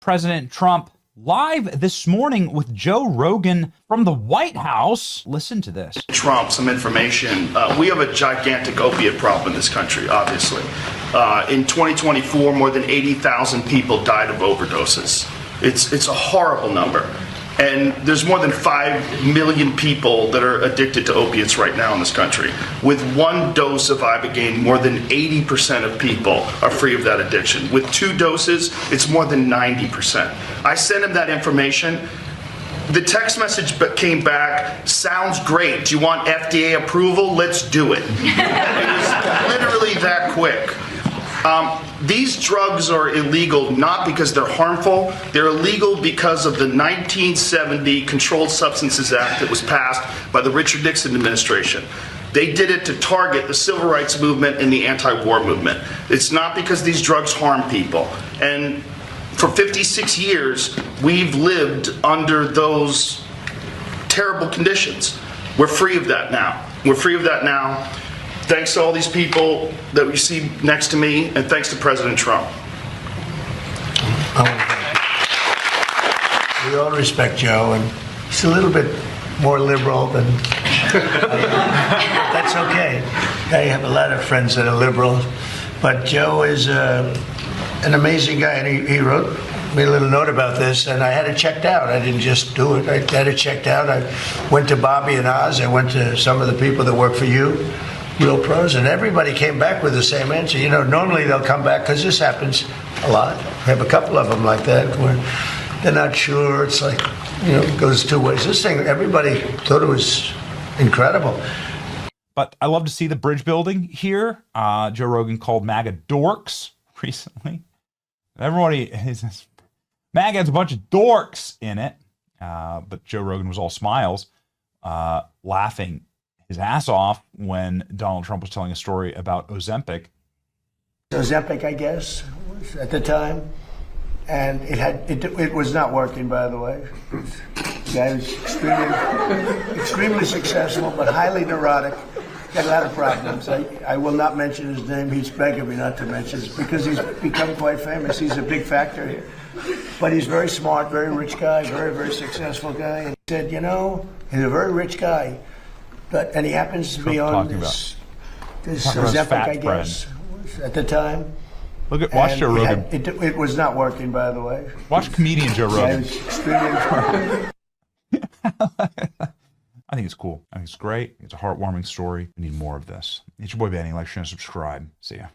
President Trump live this morning with Joe Rogan from the White House. Listen to this. Trump, some information. We have a gigantic opiate problem in this country, obviously. In 2024, more than 80,000 people died of overdoses. It's a horrible number. And there's more than 5 million people that are addicted to opiates right now in this country. With one dose of Ibogaine, more than 80% of people are free of that addiction. With 2 doses, it's more than 90%. I sent him that information. The text message came back, sounds great. Do you want FDA approval? Let's do it. It was literally that quick. These drugs are illegal not because they're harmful. They're illegal because of the 1970 Controlled Substances Act that was passed by the Richard Nixon administration. They did it to target the civil rights movement and the anti-war movement. It's not because these drugs harm people. And for 56 years, we've lived under those terrible conditions. We're free of that now. We're free of that now. Thanks to all these people that we see next to me, and thanks to President Trump. We all respect Joe, and he's a little bit more liberal than that's okay. I have a lot of friends that are liberal, but Joe is an amazing guy, and he wrote me a little note about this, and I had it checked out. I didn't just do it. I had it checked out. I went to Bobby and Oz. I went to some of the people that work for you. Real pros, and everybody came back with the same answer. You know, normally they'll come back, because this happens a lot. We have a couple of them like that, where they're not sure. It's like, you know, it goes 2 ways. This thing, everybody thought it was incredible. But I love to see the bridge building here. Joe Rogan called MAGA dorks recently. Everybody, MAGA has a bunch of dorks in it. But Joe Rogan was all smiles, laughing his ass off when Donald Trump was telling a story about Ozempic. Ozempic, I guess, at the time, and it was not working, by the way. The guy was extremely successful, but highly neurotic. Got a lot of problems. I will not mention his name. He's begging me not to mention it because he's become quite famous. He's a big factor here. But he's very smart, very rich guy, very, very successful guy. And he said, you know, he's a very rich guy. And he happens to be on this Ozempic, I guess, at the time. Watch Joe Rogan. It was not working, by the way. Watch comedian Joe Rogan. I think it's cool. I think it's great. It's a heartwarming story. We need more of this. It's your boy Benny. Like, share, and subscribe. See ya.